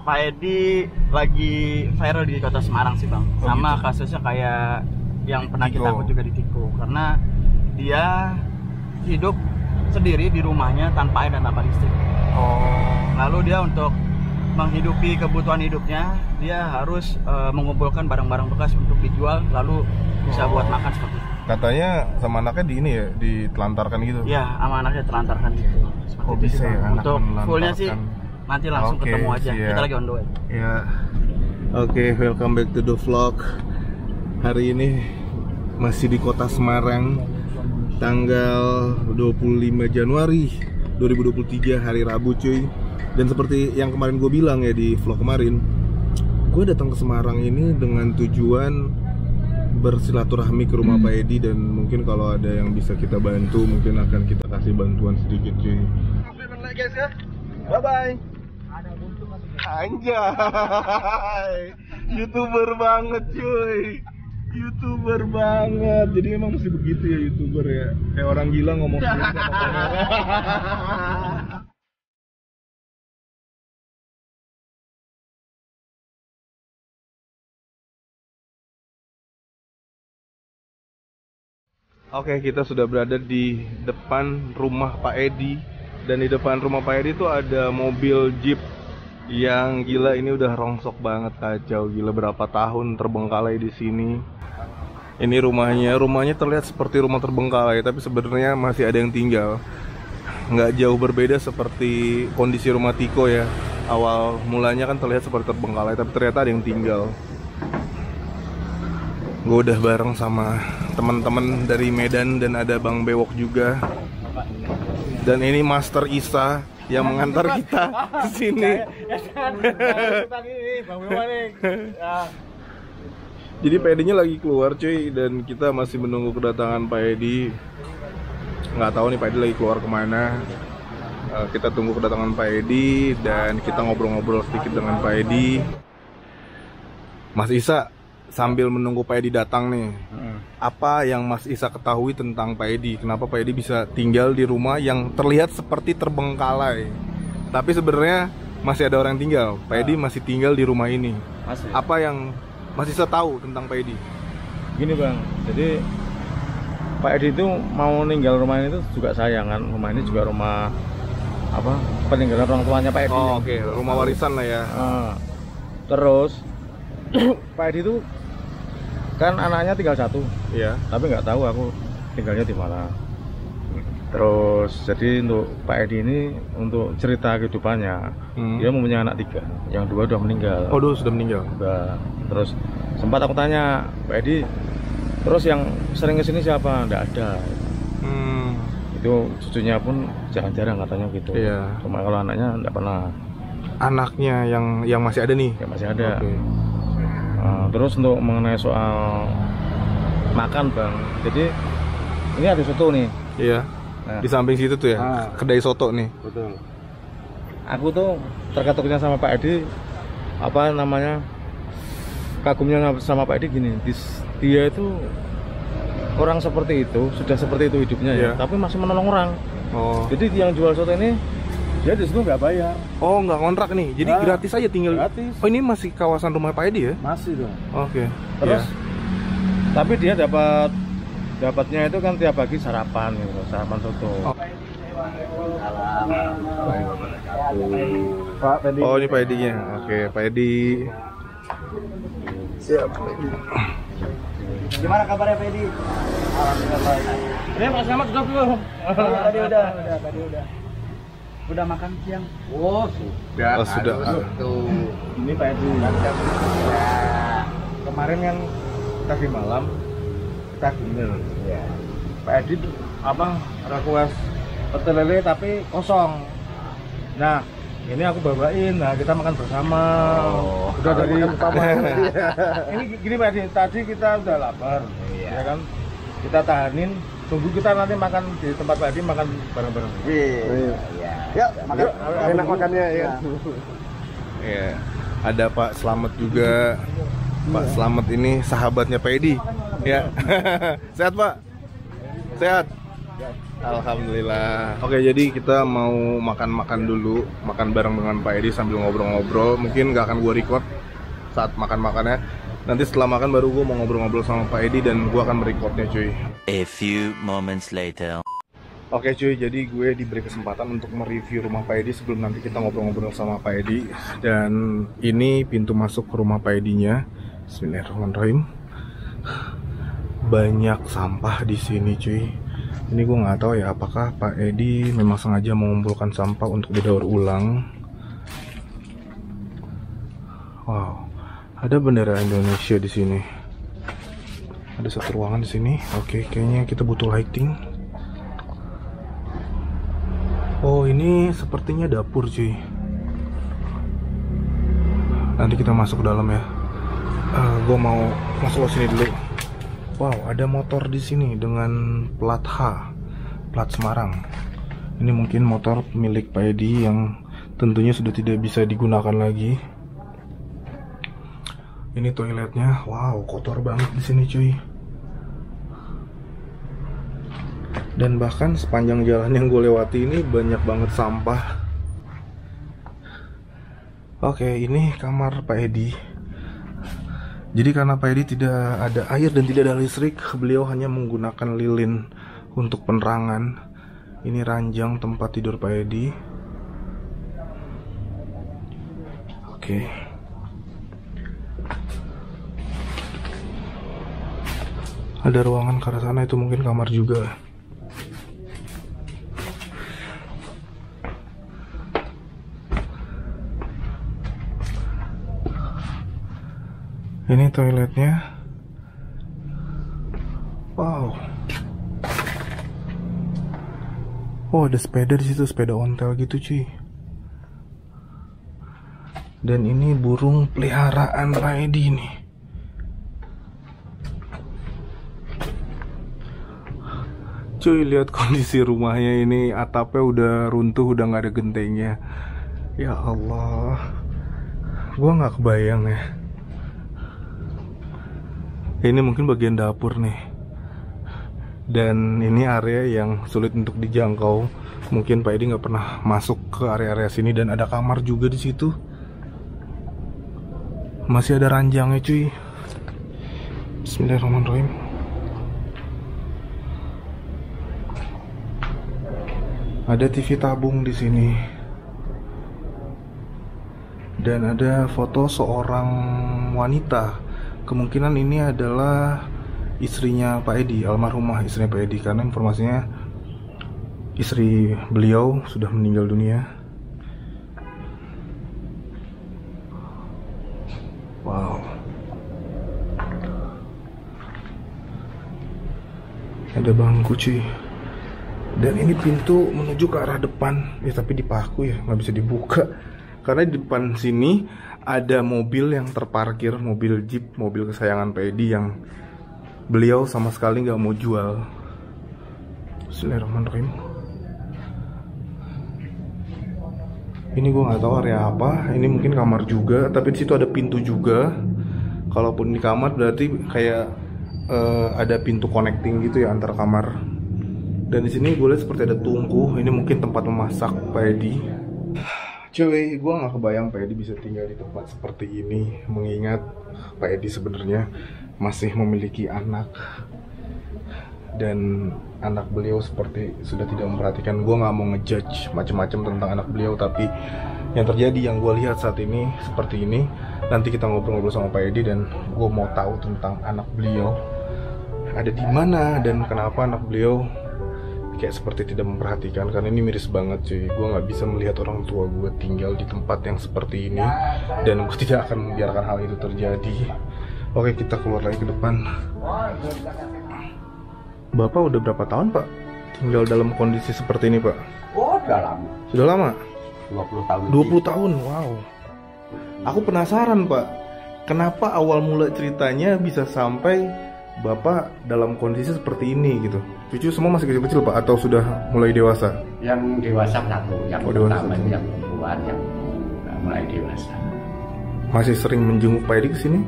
Pak Edi lagi viral di kota Semarang sih bang. Sama gitu. Kasusnya kayak yang pernah kita takut juga di Tiko, karena dia hidup sendiri di rumahnya tanpa air dan tanpa listrik. Lalu dia untuk menghidupi kebutuhan hidupnya, dia harus mengumpulkan barang-barang bekas untuk dijual, lalu bisa buat makan seperti itu. Katanya sama anaknya di ini ya, ditelantarkan gitu? Iya, sama anaknya telantarkan gitu. Kok bisa ya anak untuk fullnya sih nanti langsung ketemu aja. Siap. Kita lagi on the way. Ya. Oke, welcome back to the vlog. Hari ini masih di kota Semarang, tanggal 25 Januari 2023, hari Rabu cuy. Dan seperti yang kemarin gue bilang ya di vlog kemarin, gue datang ke Semarang ini dengan tujuan bersilaturahmi ke rumah Pak Edi, dan mungkin kalau ada yang bisa kita bantu mungkin akan kita kasih bantuan sedikit cuy. Guys ya, bye bye. Anjay, YouTuber banget cuy, YouTuber banget. Jadi emang mesti begitu ya YouTuber ya, kayak orang gila ngomong sama kamera. Oke, kita sudah berada di depan rumah Pak Edi. Dan di depan rumah Pak Edi itu ada mobil Jeep yang gila, ini udah rongsok banget, kacau gila, berapa tahun terbengkalai di sini. Ini rumahnya terlihat seperti rumah terbengkalai, tapi sebenarnya masih ada yang tinggal. Nggak jauh berbeda seperti kondisi rumah Tiko ya. Awal mulanya kan terlihat seperti terbengkalai, tapi ternyata ada yang tinggal. Gue udah bareng sama teman-teman dari Medan dan ada Bang Bewok juga. Dan ini Master Isa yang mengantar kita ke sini. Jadi Pak Edi-nya lagi keluar cuy, dan kita masih menunggu kedatangan Pak Edi. Nggak tahu nih Pak Edi lagi keluar kemana. Kita tunggu kedatangan Pak Edi dan kita ngobrol-ngobrol sedikit dengan Pak Edi. Mas Isa, sambil menunggu Pak Edi datang nih, apa yang Mas Isa ketahui tentang Pak Edi? Kenapa Pak Edi bisa tinggal di rumah yang terlihat seperti terbengkalai, tapi sebenarnya masih ada orang yang tinggal? Pak Edi masih tinggal di rumah ini. Masih. Apa yang Mas Isa tahu tentang Pak Edi? Gini bang, jadi Pak Edi itu mau ninggal rumah ini tuh juga sayang kan. Rumah ini juga rumah apa, peninggalan orang tuanya Pak Edi. Oh, oke, rumah warisan lah ya. Terus Pak Edi itu kan anaknya tinggal satu, Iya. tapi nggak tahu aku tinggalnya di mana. Terus jadi untuk Pak Edi ini, untuk cerita kehidupannya, dia mempunyai anak 3, yang 2 udah meninggal. Oh, dulu sudah meninggal. Udah. Terus sempat aku tanya Pak Edi, terus yang sering kesini siapa? Nggak ada. Itu cucunya pun jarang-jarang katanya gitu. Iya. Cuma kalau anaknya nggak pernah. Anaknya yang masih ada nih? Yang masih ada. Okay. Terus untuk mengenai soal makan bang, jadi ini ada soto nih. Iya. Di samping situ tuh ya, kedai soto nih. Betul. Aku tuh terkatuknya sama Pak Edi, apa namanya, kagumnya sama Pak Edi gini, dia itu orang seperti itu, sudah seperti itu hidupnya ya, tapi masih menolong orang. Jadi yang jual soto ini, dia di situ nggak bayar. Oh, nggak kontrak nih, jadi gratis aja tinggal. Gratis. Oh, ini masih kawasan rumah Pak Edi ya? Masih dong. Oke. Terus, tapi dia dapatnya itu kan tiap pagi sarapan gitu, sarapan soto. Pak Edi. Oh, ini Pak Edi-nya. Oke, Pak Edi. Siap. Gimana kabarnya Pak Edi? Alhamdulillah baik. Ini Pak Selamat sudah belum? Tadi udah. Udah makan siang? Oh, sudah. Ini Pak Edi. Kemarin kan tadi malam kita dinner. Ya. Pak Edi apa request pete lele tapi kosong. Nah, ini aku bawain. Nah, kita makan bersama. Udah dari ini gini Pak Edi, tadi kita udah lapar. Ya kan? Kita tahanin, tunggu kita nanti makan di tempat Pak Edi, makan bareng-bareng. Iya. Ya, makan. Enak makannya ya. Iya. Ada Pak Slamet juga. Pak Slamet ini sahabatnya Pak Edi. Ya. Sehat, Pak? Sehat. Alhamdulillah. Oke, jadi kita mau makan-makan dulu, makan bareng dengan Pak Edi sambil ngobrol-ngobrol. Mungkin nggak akan gue record saat makan-makannya. Nanti setelah makan baru gue mau ngobrol-ngobrol sama Pak Edi dan gue akan merecordnya cuy. A few moments later. Oke cuy, jadi gue diberi kesempatan untuk mereview rumah Pak Edi sebelum nanti kita ngobrol-ngobrol sama Pak Edi. Dan ini pintu masuk ke rumah Pak Edinya. Bismillahirrahmanirrahim. Banyak sampah di sini cuy. Ini gue nggak tahu ya apakah Pak Edi memang sengaja mengumpulkan sampah untuk didaur ulang. Wow, ada bendera Indonesia di sini. Ada satu ruangan di sini. Oke, kayaknya kita butuh lighting. Oh, ini sepertinya dapur cuy. Nanti kita masuk ke dalam ya. Gue mau masuk ke sini dulu. Wow, ada motor di sini dengan plat H, plat Semarang. Ini mungkin motor milik Pak Edi yang tentunya sudah tidak bisa digunakan lagi. Ini toiletnya, wow, kotor banget di sini cuy. Dan bahkan sepanjang jalan yang gue lewati ini banyak banget sampah. Oke, ini kamar Pak Edi. Jadi karena Pak Edi tidak ada air dan tidak ada listrik, beliau hanya menggunakan lilin untuk penerangan. Ini ranjang tempat tidur Pak Edi. Oke. Ada ruangan ke arah sana, itu mungkin kamar juga. Ini toiletnya. Wow. Oh, ada sepeda di situ, sepeda ontel gitu, cuy. Dan ini burung peliharaan Pak Edi nih. Cuy, lihat kondisi rumahnya ini, atapnya udah runtuh, udah nggak ada gentengnya. Ya Allah, gua nggak kebayang ya. Ini mungkin bagian dapur nih. Dan ini area yang sulit untuk dijangkau. Mungkin Pak Edi nggak pernah masuk ke area-area sini. Dan ada kamar juga di situ. Masih ada ranjangnya cuy. Bismillahirrahmanirrahim. Ada TV tabung di sini. Dan ada foto seorang wanita. Kemungkinan ini adalah istrinya Pak Edi, almarhumah istrinya Pak Edi, karena informasinya istri beliau sudah meninggal dunia. Wow. Ada bangku cuy. Dan ini pintu menuju ke arah depan. Ya tapi dipaku ya, nggak bisa dibuka. Karena di depan sini ada mobil yang terparkir, mobil Jeep, mobil kesayangan Pak Edi yang beliau sama sekali nggak mau jual. Bismillahirrahmanirrahim. Ini gue nggak tahu area apa. Ini mungkin kamar juga, tapi di situ ada pintu juga. Kalaupun di kamar berarti kayak ada pintu connecting gitu ya antar kamar. Dan di sini gue lihat seperti ada tungku. Ini mungkin tempat memasak Pak Edi. Cuy, gue gak kebayang Pak Edi bisa tinggal di tempat seperti ini. Mengingat Pak Edi sebenarnya masih memiliki anak. Dan anak beliau seperti sudah tidak memperhatikan. Gue gak mau ngejudge macam-macam tentang anak beliau. Tapi yang terjadi, yang gue lihat saat ini seperti ini. Nanti kita ngobrol-ngobrol sama Pak Edi. Dan gue mau tahu tentang anak beliau ada di mana dan kenapa anak beliau kayak seperti tidak memperhatikan. Karena ini miris banget cuy. Gue gak bisa melihat orang tua gue tinggal di tempat yang seperti ini. Dan gue tidak akan membiarkan hal itu terjadi. Oke, kita keluar lagi ke depan. Bapak udah berapa tahun Pak tinggal dalam kondisi seperti ini Pak? Oh, udah lama. Sudah lama? 20 tahun. 20 tahun, wow. Aku penasaran Pak, kenapa awal mula ceritanya bisa sampai Bapak dalam kondisi seperti ini gitu? Cucu semua masih kecil-kecil Pak atau sudah mulai dewasa? Yang dewasa satu, yang pertama itu yang perempuan yang mulai dewasa. Masih sering menjenguk Pak Edi ke sini?